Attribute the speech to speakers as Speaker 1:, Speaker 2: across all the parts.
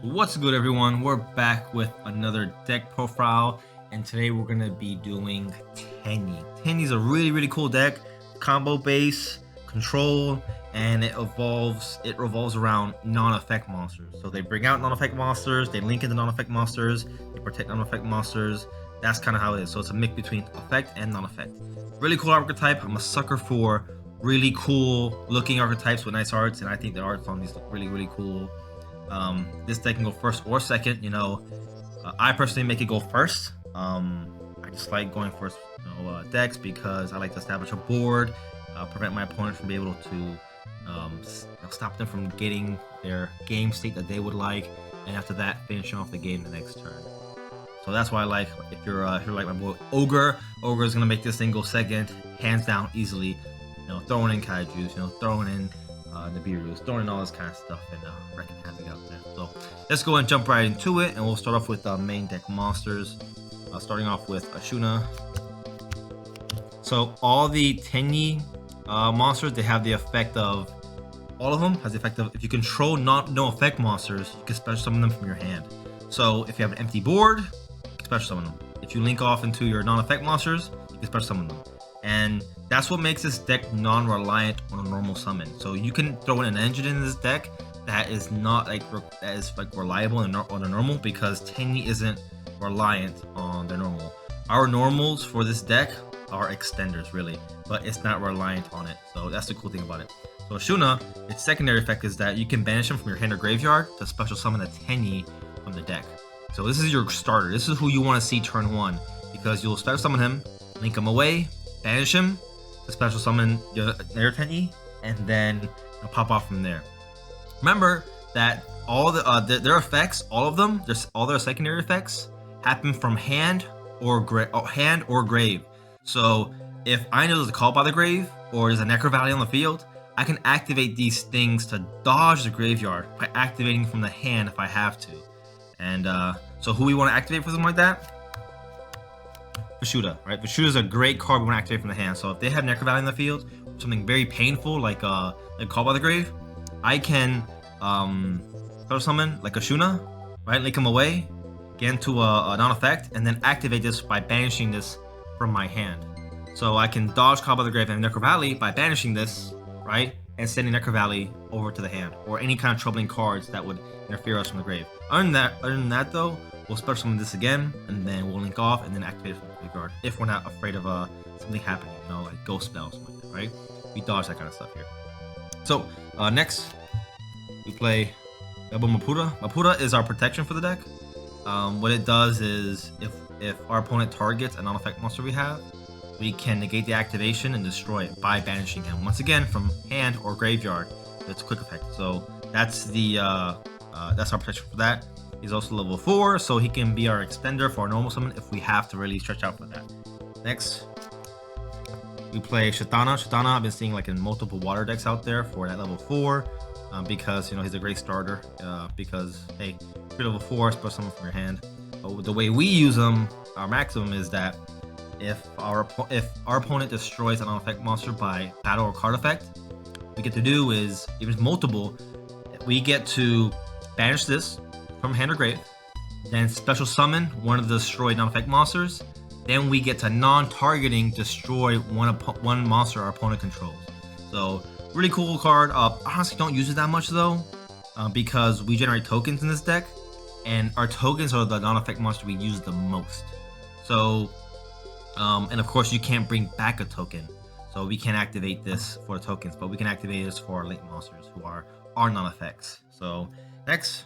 Speaker 1: What's good, everyone? We're back with another deck profile, and today we're gonna be doing Tenyi. Tenyi's a really cool deck, combo base, control, and it revolves around non-effect monsters. So they bring out non-effect monsters, they link into non-effect monsters, they protect non-effect monsters. That's kind of how it is. So it's a mix between effect and non-effect. Really cool archetype. I'm a sucker for really cool looking archetypes with nice arts, and I think the arts on these look really cool. This deck can go first or second. I personally make it go first. I just like going first decks because I like to establish a board, prevent my opponent from being able to stop them from getting their game state that they would like, and after that, finishing off the game the next turn. So that's why I like, if you're like my boy Ogre is gonna make this thing go second, hands down, easily. Throwing in Kaijus, throwing in Nibiru's, throwing in all this kind of stuff, and wrecking havoc out there. So let's go and jump right into it, and we'll start off with main deck monsters. Starting off with Ashuna. So all the Tenyi monsters, they have the effect of, all of them has the effect of, if you control no effect monsters, you can special summon them from your hand. So if you have an empty board, you can special summon them. If you link off into your non-effect monsters, you can special summon them. And that's what makes this deck non-reliant on a normal summon. So you can throw in an engine in this deck that is not reliable on a normal, because Tenyi isn't reliant on their normal. Our normals for this deck are extenders, really, but it's not reliant on it. So that's the cool thing about it. So Ashuna, its secondary effect is that you can banish him from your hand or graveyard to special summon a Tenyi from the deck. So this is your starter. This is who you want to see turn one, because you'll special summon him, link him away, banish him to special summon their Tenyi, and then pop off from there. Remember that all their effects, all of them, all their secondary effects, happen from hand or grave. So if I know there's a Call by the Grave or there's a Necro Valley on the field, I can activate these things to dodge the graveyard by activating from the hand if I have to. And so who we want to activate for something like that? Vashuda, right? Vashuda is a great card we want to activate from the hand. So if they have Necro Valley in the field, something very painful like Call by the Grave, I can special summon like Ashuna, right? Link him away, get into a non-effect, and then activate this by banishing this from my hand. So I can dodge Call by the Grave and Necro Valley by banishing this, right? And sending Necro Valley over to the hand, or any kind of troubling cards that would interfere us from the grave. Other than that though, we'll special summon this again, and then we'll link off and then activate it from the graveyard if we're not afraid of something happening, like ghost spells, like that, right? We dodge that kind of stuff here. So next, we play Double Maputa. Maputa is our protection for the deck. What it does is, if our opponent targets a non-effect monster we have, we can negate the activation and destroy it by banishing him once again from hand or graveyard. That's a quick effect. So that's that's our protection for that. He's also level 4, so he can be our extender for our normal summon if we have to really stretch out for that. Next, we play Shatana. Shatana, I've been seeing like in multiple water decks out there for that level 4, because he's a great starter. Because hey, if you're level 4, special summon from your hand. But the way we use him, our maximum is that if our opponent destroys a non-effect monster by battle or card effect, we get to do is, even multiple, we get to banish this from hand or grave, then special summon one of the destroyed non-effect monsters. Then we get to non-targeting destroy one monster our opponent controls. So really cool card. Honestly, don't use it that much though, because we generate tokens in this deck, and our tokens are the non-effect monster we use the most. So and of course you can't bring back a token, so we can't activate this for tokens, but we can activate this for our link monsters who are our non-effects. So next,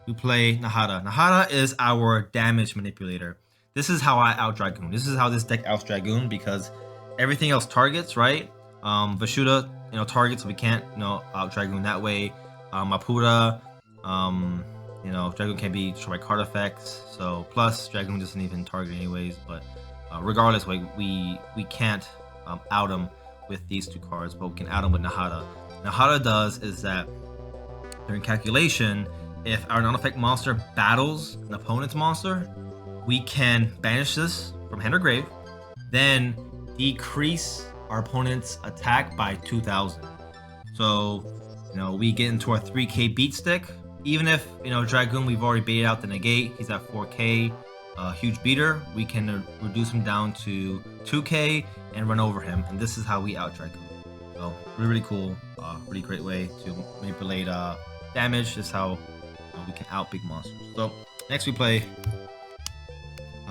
Speaker 1: we play Nahara. Nahara is our damage manipulator. This is how I out Dragoon. This is how this deck outs Dragoon, because everything else targets, right? Vashuda, targets, so we can't, out Dragoon that way. Maputa, Dragoon can be destroyed by card effects. So plus Dragoon doesn't even target anyways. But regardless, we can't out him with these two cards, but we can out him with Nahara. Nahara does is that during calculation, if our non-effect monster battles an opponent's monster, we can banish this from hand or grave, then decrease our opponent's attack by 2,000. So, we get into our 3k beat stick, even if, you know, Dragoon, we've already baited out the negate, he's at 4k, huge beater, we can reduce him down to 2k and run over him, and this is how we out Dragoon. So really cool, really great way to manipulate damage. This is how we can out big monsters. So next we play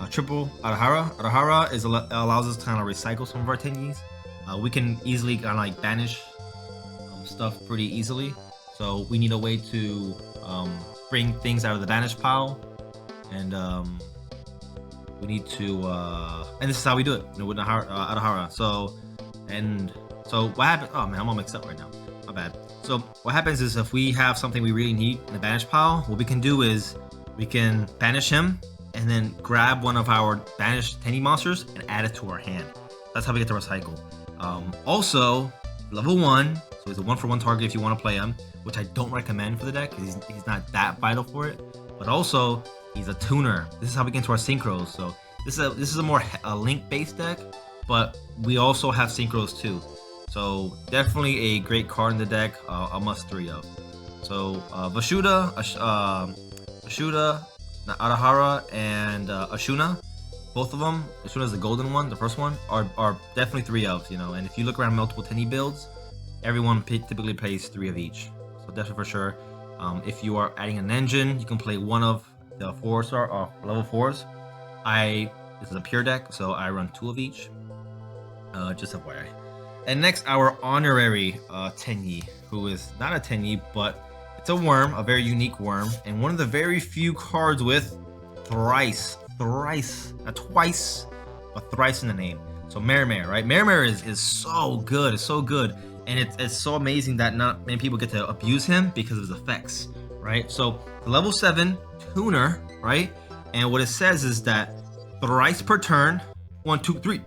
Speaker 1: triple Adahara. Adahara allows us to kind of recycle some of our Tenyis. We can easily kind of like banish stuff pretty easily. So we need a way to bring things out of the banish pile, and we need to, and this is how we do it, you know, with Adahara. So what happens? Oh man, I'm all mixed up right now. My bad. So what happens is if we have something we really need in the banish pile, what we can do is we can banish him and then grab one of our banished Tenyi monsters and add it to our hand. That's how we get to recycle. Also, level 1, so he's a 1-for-1 target if you want to play him, which I don't recommend for the deck because he's not that vital for it. But also, he's a tuner. This is how we get into our synchros. So this is a more link-based deck, but we also have synchros too. So definitely a great card in the deck, a must 3 of. So Vashuda, Adahara, and Ashuna, both of them, Ashuna is the golden one, the first one, are definitely 3 of, you know. And if you look around multiple Tenyi builds, everyone typically plays 3 of each. So definitely for sure. If you are adding an engine, you can play one of the 4-star or level 4s. This is a pure deck, so I run 2 of each. Just FYI. And next, our honorary Tenyi, who is not a Tenyi, but it's a worm, a very unique worm, and one of the very few cards with thrice, not twice, but thrice in the name. So Merrimere, right? Merrimere is so good, it's so good, and it's so amazing that not many people get to abuse him because of his effects, right? So the level 7 tuner, right? And what it says is that thrice per turn, 1, 2, 3,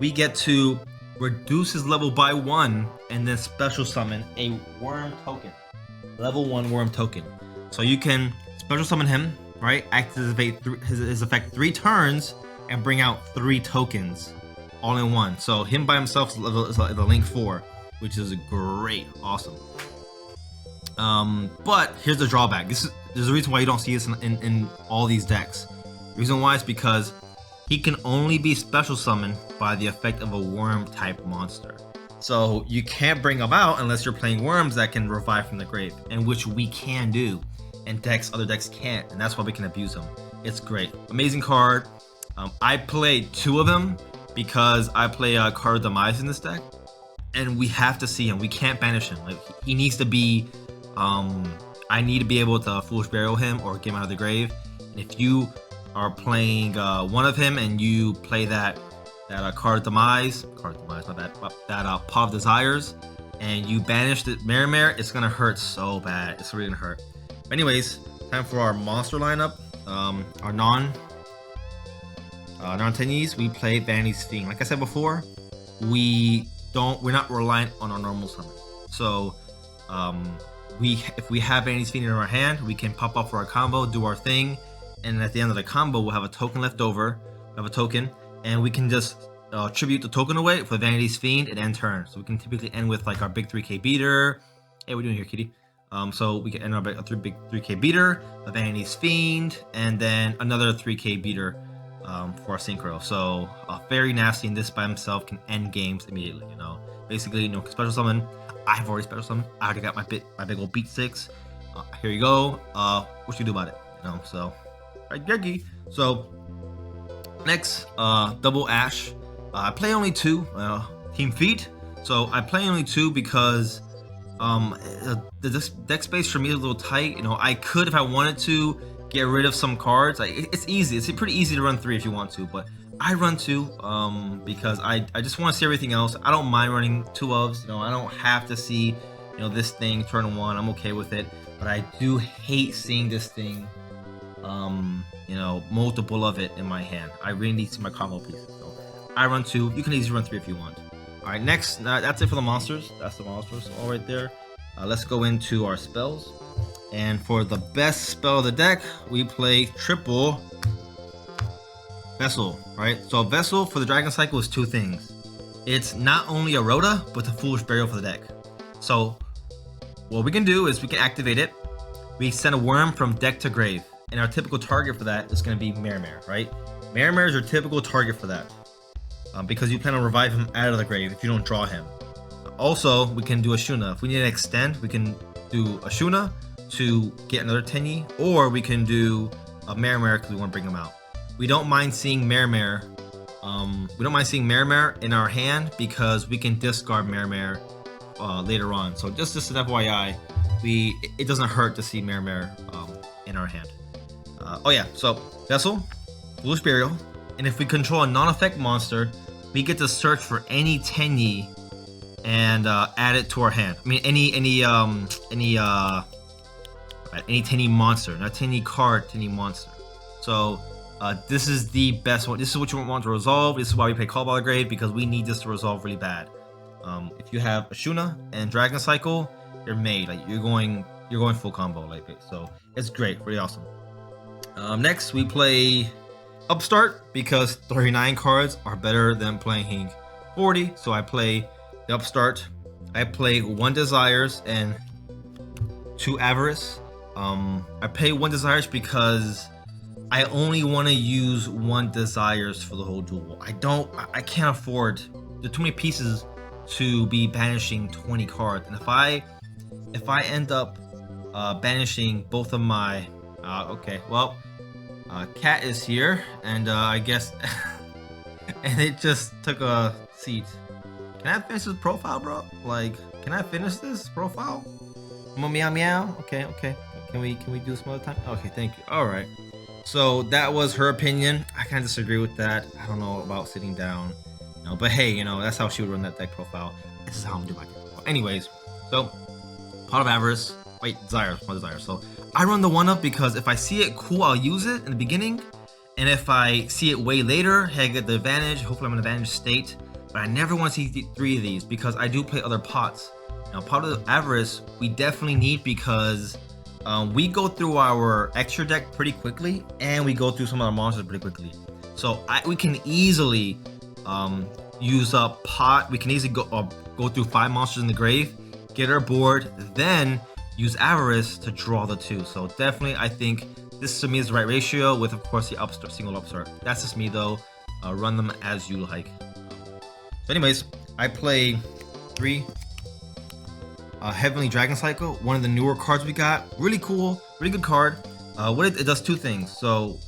Speaker 1: we get to reduce his level by 1 and then special summon a worm token. Level 1 worm token. So you can special summon him, right? Activate his effect 3 turns and bring out 3 tokens all in one. So him by himself is the link 4, which is great, awesome. But here's the drawback. There's a reason why you don't see this in all these decks. The reason why is because he can only be special summoned by the effect of a worm type monster. So you can't bring him out unless you're playing worms that can revive from the grave, and which we can do, and other decks can't, and that's why we can abuse him. It's great, amazing card. I played 2 of them because I play Card of Demise in this deck, and we have to see him. We can't banish him. Like, he needs to be. I need to be able to Foolish Burial him or get him out of the grave. And if you are playing one of him and you play that Card of Demise, my bad, that Paw of Desires, and you banish the Merrimere, it's gonna hurt so bad. It's really gonna hurt. But anyways, time for our monster lineup. Our non-Tenyis, we play Vanity's Fiend. Like I said before, we're not reliant on our normal summon. So if we have Vanity's Fiend in our hand, we can pop up for our combo, do our thing, and at the end of the combo, we'll have a token left over. We have a token, and we can just tribute the token away for Vanity's Fiend and end turn. So we can typically end with like our big 3k beater. Hey, what are we doing here, kitty? So we can end our big 3k beater, a Vanity's Fiend, and then another 3k beater for our synchro. So very nasty, and this by himself can end games immediately. You know, basically, you know, special summon. I have already special summoned. I already got my big old beat 6. Here you go. What you do about it? You know, so right, Gergie. So next, double Ash. I play only 2 team feet. So I play only 2 because the deck space for me is a little tight. You know, I could, if I wanted to, get rid of some cards. It's easy. It's pretty easy to run 3 if you want to, but I run 2 because I just want to see everything else. I don't mind running 2 ofs. You know, I don't have to see, you know, this thing turn 1. I'm okay with it, but I do hate seeing this thing, you know, multiple of it in my hand. I really need to see my combo pieces. So I run 2. You can easily run 3 if you want. All right, next, that's it for the monsters. That's the monsters all right there. Let's go into our spells. And for the best spell of the deck, we play triple Vessel, right? So Vessel for the Dragon Cycle is 2 things. It's not only a Rhoda, but the Foolish Burial for the deck. So what we can do is we can activate it, we send a worm from deck to grave, and our typical target for that is going to be Mare, right? Mare is your typical target for that, because you plan on revive him out of the grave if you don't draw him. Also, we can do a Shuna. If we need to extend, we can do a Shuna to get another Tenyi, or we can do a Mare because we want to bring him out. We don't mind seeing Mare. We don't mind seeing Mare in our hand because we can discard Mare later on. So just an FYI, it doesn't hurt to see Mare in our hand. Oh yeah, so Vessel, Foolish Burial, and if we control a non-effect monster, we get to search for any Tenyi and add it to our hand. I mean, any Tenyi monster, not Tenyi card, Tenyi monster. So this is the best one. This is what you want to resolve. This is why we play Call by the Grave, because we need this to resolve really bad. If you have Ashuna and Dragon Cycle, you're made. Like you're going full combo. Like so, it's great, really awesome. Next we play Upstart because 39 cards are better than playing 40. So I play the Upstart. I play 1 Desires and 2 Avarice. I play 1 Desires because I only want to use 1 Desires for the whole duel. I can't afford, there are too many pieces to be banishing 20 cards. And if I end up banishing both of my okay, well, Cat is here, and I guess and it just took a seat. Can I finish this profile, bro? Like, can I finish this profile? Meow meow. Okay. Can we do this some other time? Okay, thank you. All right. So that was her opinion. I kind of disagree with that. I don't know about sitting down, but hey, that's how she would run that deck profile. This is how I'm doing my deck profile. Anyways, so Pot of Avarice. Wait, Desires. So I run the 1-up because if I see it cool, I'll use it in the beginning, and if I see it way later, hey, I get the advantage. Hopefully, I'm in an advantage state. But I never want to see 3 of these because I do play other pots. Now, Pot of Avarice we definitely need because we go through our extra deck pretty quickly, and we go through some of our monsters pretty quickly. So we can easily use up pot. We can easily go through 5 monsters in the grave, get our board, then use Avarice to draw the 2. So definitely, I think this to me is the right ratio with, of course, the Upstart, single Upstart. That's just me though. Run them as you like. So anyways, I play 3 Heavenly Dragon Cycle, one of the newer cards we got. Really cool, really good card. It does 2 things. So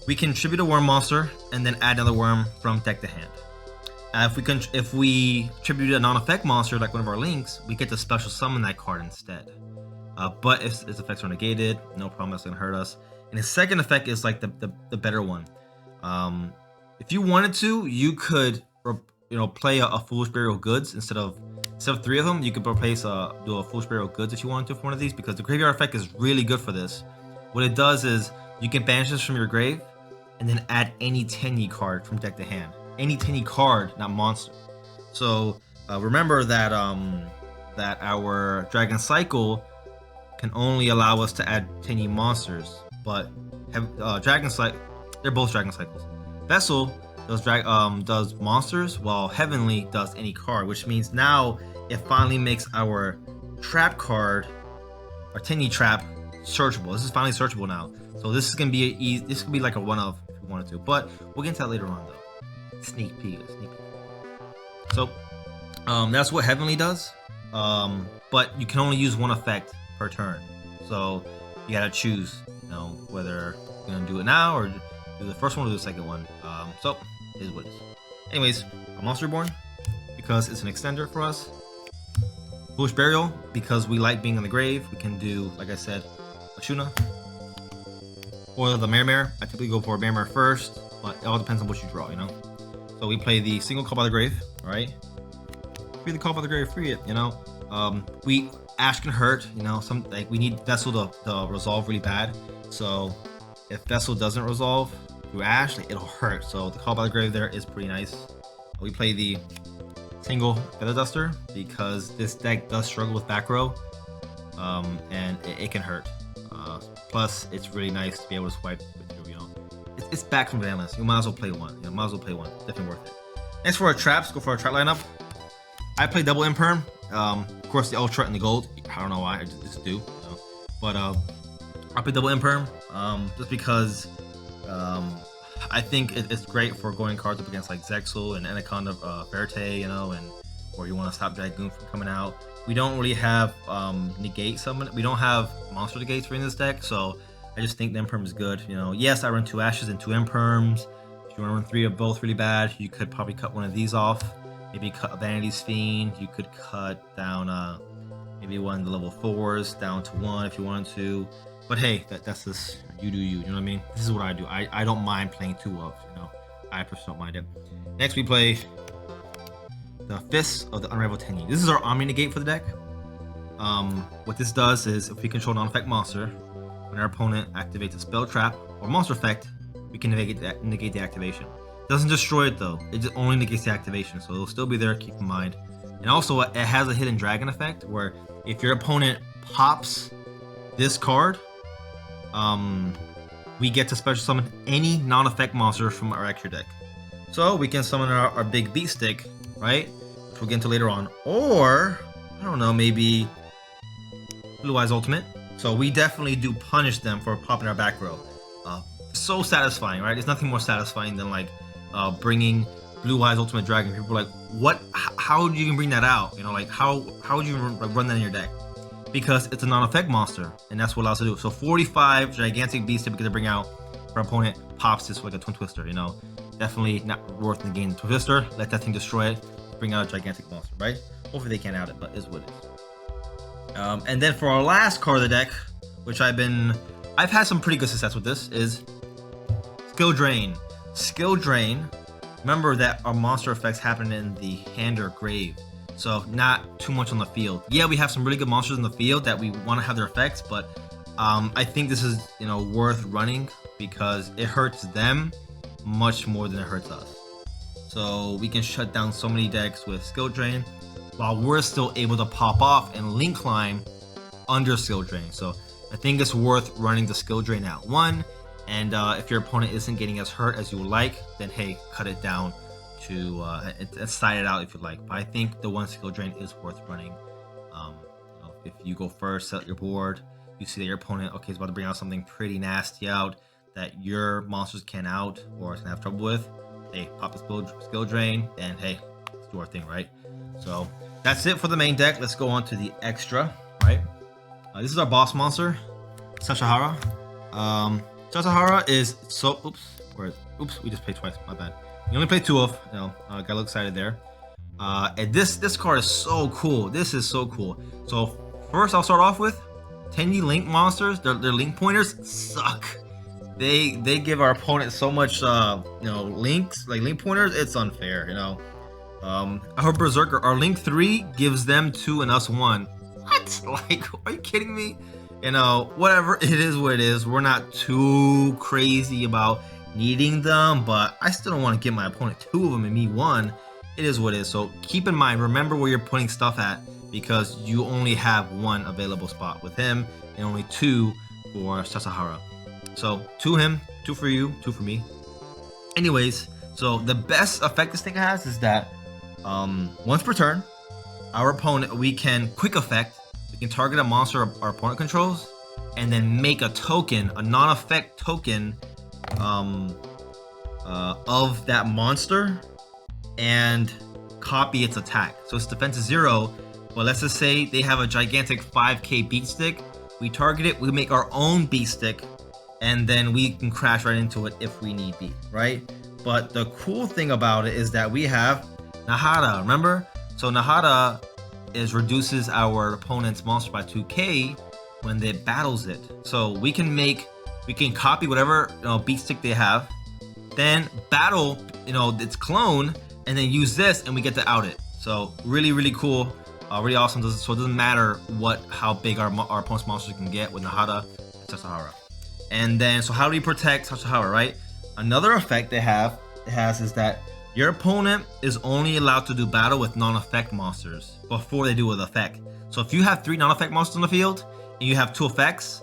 Speaker 1: we can tribute a worm monster and then add another worm from deck to hand. If we tribute a non-effect monster like one of our links, we get to special summon that card instead. But if its effects are negated, no problem, that's gonna hurt us. And his second effect is like the better one. If you wanted to, you could play a Foolish Burial Goods instead of 3 of them. You could do a Foolish Burial Goods if you wanted to for one of these, because the graveyard effect is really good for this. What it does is you can banish this from your grave and then add any Tenyi card from deck to hand. Any Tenyi card, not monster. So remember that that our Dragon Cycle can only allow us to add Tenyi monsters, but Dragon Cycle, they're both Dragon Cycles. Vessel does monsters, while Heavenly does any card, which means now it finally makes our trap card, our Tenyi trap, searchable. This is finally searchable now. So this is gonna be this could be like a 1-of if we wanted to, but we'll get into that later on though. Sneak peek. So that's what Heavenly does. But you can only use 1 effect per turn. So you gotta choose, whether you're gonna do it now or do the first one or do the second one. So it is what it is. Anyways, a Monster Reborn because it's an extender for us. Foolish Burial because we like being in the grave. We can do, like I said, a Shuna or the Mare. I typically go for a Mare first, but it all depends on what you draw, So we play the single Call by the Grave, all right? Free the Call by the Grave, free it, Ash can hurt, we need Vessel to resolve really bad. So if Vessel doesn't resolve through Ash, it'll hurt. So the Call by the Grave there is pretty nice. We play the single Feather Duster because this deck does struggle with back row, and it can hurt. Plus, it's really nice to be able to swipe with your, it's back from Vanless. You might as well play one. Definitely worth it. Next for our traps, go for our trap lineup. I play double Imperm. Of course, the Ultra and the Gold. I don't know why, I just do. But I play double imperm, just because I think it's great for going cards up against like Zexal and Anaconda Verte, you know, and or you want to stop Dragoon from coming out. We don't really have negate summon. We don't have monster negates for in this deck, so I just think the imperm is good. You know, yes, I run 2 ashes and 2 imperms. If you want to run 3 of both really bad, you could probably cut one of these off. Maybe cut a Vanity's Fiend. You could cut down maybe one of the level 4s down to 1 if you wanted to. But hey, that's just you do you. You know what I mean? This is what I do. I don't mind playing 2 of. You know, I personally don't mind it. Next we play the Fists of the Unrivaled Tenyi. This is our Omni negate for the deck. What this does is, if we control non-effect monster, when our opponent activates a spell trap or monster effect, we can negate the activation. It doesn't destroy it though. It just only negates the activation, so it'll still be there. Keep in mind. And also, it has a hidden dragon effect where if your opponent pops this card, we get to special summon any non-effect monster from our extra deck. So we can summon our big beat stick, right? Which we'll get into later on. Or, I don't know, maybe Blue Eyes Ultimate. So we definitely do punish them for popping our back row. So satisfying, right? There's nothing more satisfying than like bringing Blue Eyes Ultimate Dragon. People are like, what? How would you even bring that out? You know, like how would you run that in your deck? Because it's a non-effect monster, and that's what it allows us to do. So 45 gigantic beasts typically to bring out. Our opponent pops this like a Twin Twister. You know, definitely not worth negating the Twin Twister. Let that thing destroy it. Bring out a gigantic monster, right? Hopefully they can't out it, but it's what it is. And then for our last card of the deck, which I've had some pretty good success with this, is Skill Drain. Skill Drain. Remember that our monster effects happen in the hand or grave, so not too much on the field. Yeah, we have some really good monsters in the field that we want to have their effects, but I think this is, you know, worth running because it hurts them much more than it hurts us. So we can shut down so many decks with Skill Drain while we're still able to pop off and link climb under Skill Drain. So I think it's worth running the Skill Drain at 1. And if your opponent isn't getting as hurt as you would like, then hey, cut it down to side it out if you like. But I think the 1 Skill Drain is worth running. You know, if you go first, set your board, you see that your opponent, okay, is about to bring out something pretty nasty out that your monsters can't out or is gonna have trouble with. Hey, pop a Skill Drain, and hey, let's do our thing, right? So that's it for the main deck. Let's go on to the extra, right? This is our boss monster, Sashahara. Sashahara is so oops, we just played twice, my bad. You only played 2 of, you know, got a little excited there. And this card is so cool. This is so cool. So first I'll start off with Tenyi Link monsters. Their link pointers suck. They give our opponent so much you know, links, like link pointers, it's unfair, you know. Our Berserker, our link 3 gives them 2 and us 1. What? Like, are you kidding me? You know, whatever, it is what it is. We're not too crazy about needing them, but I still don't want to give my opponent 2 of them and me 1. It is what it is. So keep in mind, remember where you're putting stuff at, because you only have 1 available spot with him and only 2 for Sasahara. So 2 him, 2 for you, 2 for me. Anyways, so the best effect this thing has is that once per turn, our opponent, we can quick effect. We can target a monster our opponent controls, and then make a token, a non-effect token of that monster, and copy its attack. So its defense is 0, but let's just say they have a gigantic 5k beat stick. We target it, we make our own beat stick, and then we can crash right into it if we need be, right? But the cool thing about it is that we have Nahara, remember? So Nahara reduces our opponent's monster by 2k when it battles it. So we can copy whatever, you know, beat stick they have, then battle, you know, its clone, and then use this, and we get to out it. So really, really cool, really awesome. So it doesn't matter how big our opponent's monsters can get with Nahara and Sasahara. And then, so how do we protect Sasahara, right? Another effect it has is that your opponent is only allowed to do battle with non-effect monsters before they do with effect. So if you have 3 non-effect monsters on the field and you have 2 effects,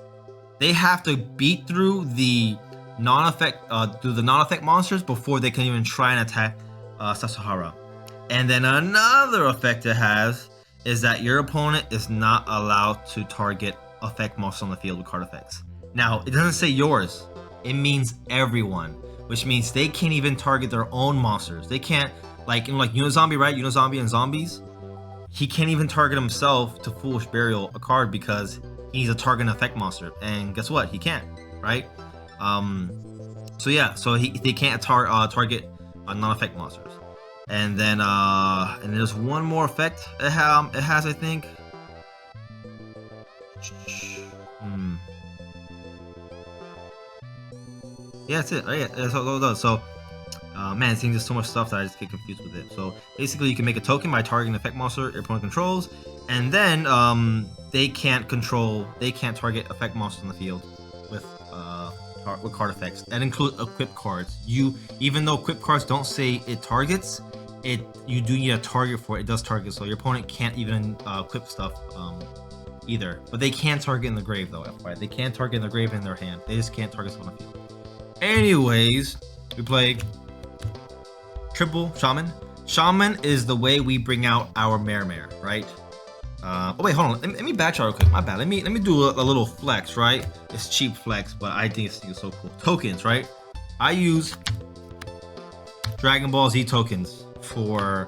Speaker 1: they have to beat through the non-effect monsters before they can even try and attack Sasahara. And then another effect it has is that your opponent is not allowed to target effect monsters on the field with card effects. Now, it doesn't say yours. It means everyone, which means they can't even target their own monsters. They can't, like in like Unizombie, right? Unizombie and zombies. He can't even target himself to Foolish Burial a card because he's a target effect monster. And guess what? He can't, right? So yeah, so they can't target non-effect monsters. And then there's one more effect it has, I think. Yeah, that's it. Yeah, that's all it does. So, man, it seems there's so much stuff that I just get confused with it. So basically, you can make a token by targeting an effect monster your opponent controls, and then they can't target effect monsters on the field with card effects. That includes equip cards. Even though equip cards don't say it targets, you do need a target for it. It does target, so your opponent can't even equip stuff either. But they can target in the grave though. FYI, they can target in the grave in their hand. They just can't target on the field. Anyways, we play triple Shaman. Shaman is the way we bring out our Mare, right? Oh wait, hold on. Let me back real quick. My bad. Let me do a little flex, right? It's cheap flex, but I think it's so cool. Tokens, right? I use Dragon Ball Z tokens for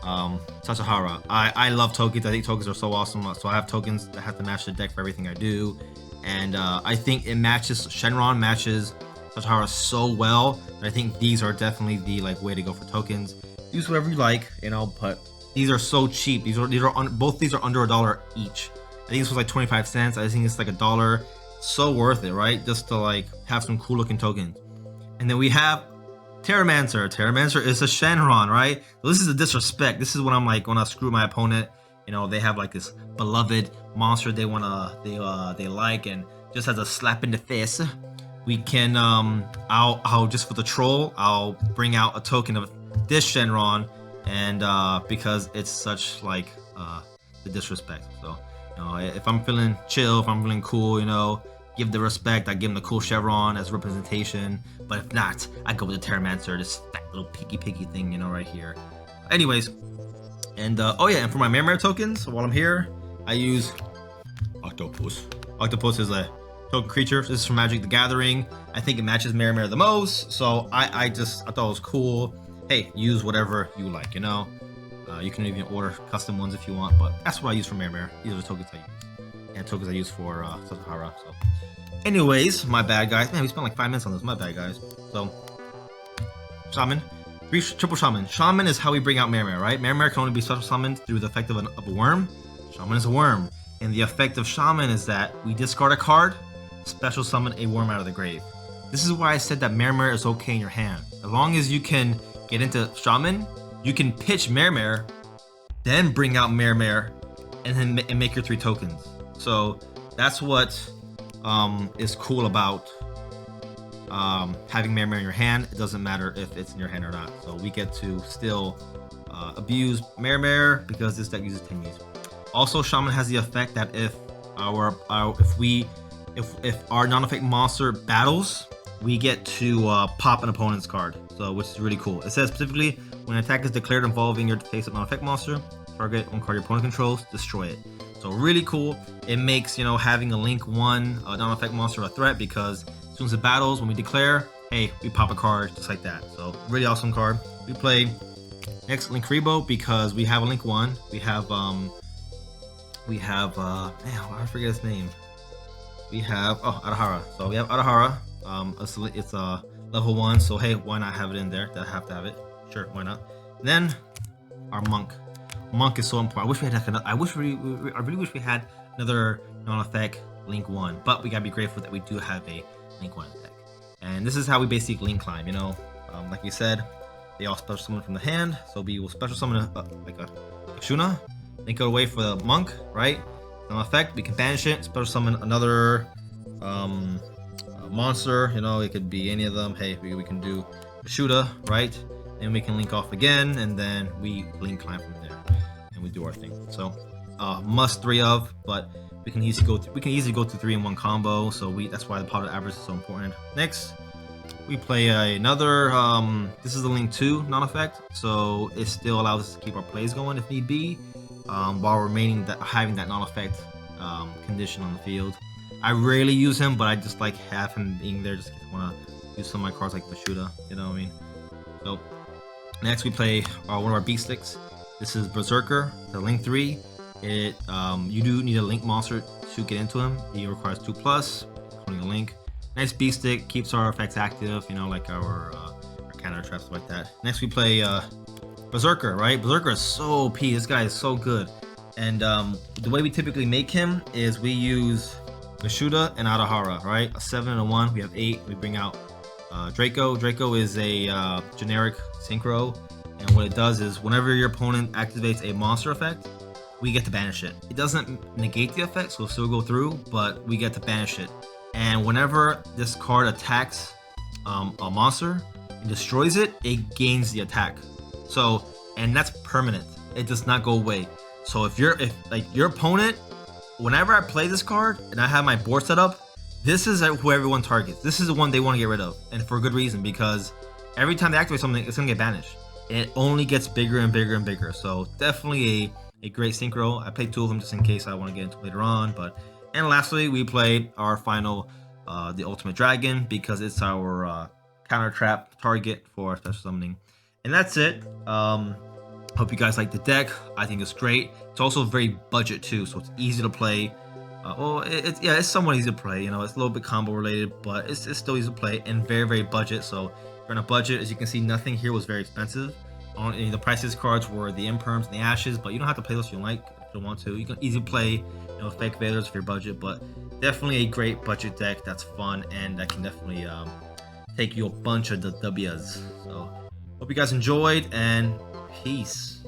Speaker 1: Sasahara. I love tokens. I think tokens are so awesome. So I have tokens that have to match the deck for everything I do, and I think it matches. Shenron matches Sasahara so well. I think these are definitely the way to go for tokens. Use whatever you like, but these are so cheap. Both these are under $1 each. I think this was like 25 cents. I think it's like $1. So worth it, right? Just to have some cool looking tokens. And then we have Terramancer. Terramancer is a Shenron, right? So this is a disrespect. This is when I'm when I screw my opponent. They have this beloved monster they like, and just as a slap in the face, we can I'll just for the troll, I'll bring out a token of this Shenron, and because it's such the disrespect. So if I'm feeling chill, if I'm feeling cool, give the respect. I give him the cool chevron as representation. But if not, I go with the Terramancer, this fat little piggy thing, right here. Anyways, and oh yeah, and for my Mare tokens, while I'm here, I use Octopus. Octopus is a token creature. This is from Magic the Gathering. I think it matches Mare the most, so I thought it was cool. Hey, use whatever you like, you can even order custom ones if you want, but that's what I use for Mare. These are the tokens I use, and tokens I use for Sasahara. So anyways, my bad guys. Man, we spent 5 minutes on this. My bad guys. So Shaman, triple Shaman. Shaman is how we bring out Mare, right? Mare can only be special summoned through the effect of a worm. Shaman is a worm, and the effect of Shaman is that we discard a card, special summon a worm out of the grave. This is why I said that Mare is okay in your hand. As long as you can get into Shaman, you can pitch Mare, then bring out Mare, and then make your 3 tokens. So that's what is cool about having Mare in your hand. It doesn't matter if it's in your hand or not. So we get to still abuse Mare because this deck uses Tenyi. Also, Shaman has the effect that if our non-effect monster battles, we get to pop an opponent's card, so which is really cool. It says specifically, when an attack is declared involving your face-up non-effect monster, target one card your opponent controls, destroy it. So really cool. It makes having a Link 1 non-effect monster a threat, because as soon as it battles, when we declare, hey, we pop a card just like that. So really awesome card. We play next Link Rebo because we have a Link 1. We have man, I forget his name. We have Adahara. So we have Adahara. It's a level 1, so hey, why not have it in there? That I have to have it. Sure, why not? And then our monk. Monk is so important. I really wish we had another non-effect Link 1, but we gotta be grateful that we do have a Link 1 deck. And this is how we basically Link climb. Like we said, they all special summon from the hand, so we will special summon a Shuna, link it away for the monk, right? Non-effect, we can banish it, special summon another monster, it could be any of them. Hey, we can do a Shuda, right? And we can link off again, and then we Link climb from there, and we do our thing. So must 3 of, but we can easily go to 3 in 1 combo. So that's why the potted average is so important. Next, we play another. This is the Link 2 non-effect, so it still allows us to keep our plays going if need be, while remaining having that non-effect condition on the field. I rarely use him, but I just like have him being there. Just want to use some of my cards like YuGiOh, you know what I mean? So next we play one of our beat sticks. This is Berserker, the Link 3. You do need a Link monster to get into him. He requires 2+, including a Link. Nice beat stick, keeps our effects active, you know, like our counter traps like that. Next we play Berserker, right? Berserker is so OP. This guy is so good. And the way we typically make him is we use Mashuda and Adahara, right? A 7 and a 1. We have 8. We bring out Draco. Draco is a generic synchro, and what it does is whenever your opponent activates a monster effect, we get to banish it. It doesn't negate the effect, so it'll still go through, but we get to banish it. And whenever this card attacks a monster and destroys it, it gains the attack. So, and that's permanent. It does not go away. So if your opponent, whenever I play this card and I have my board set up, this is who everyone targets. This is the one they want to get rid of, and for a good reason, because every time they activate something, it's gonna get banished. And it only gets bigger and bigger and bigger. So definitely a great synchro. I played 2 of them just in case I want to get into later on. And lastly, we played our final, the Ultimate Dragon, because it's our counter trap target for special summoning. And that's it. Hope you guys like the deck. I think it's great. It's also very budget too, so it's easy to play. It's somewhat easy to play. You know, it's a little bit combo related, but it's still easy to play and very, very budget. So if you're on a budget, as you can see, nothing here was very expensive. The prices cards were the Imperms and the Ashes, but you don't have to play those if you like. If you want to, you can easily play, you know, fake Vaders for your budget. But definitely a great budget deck that's fun and that can definitely take you a bunch of the W's. So hope you guys enjoyed, and peace.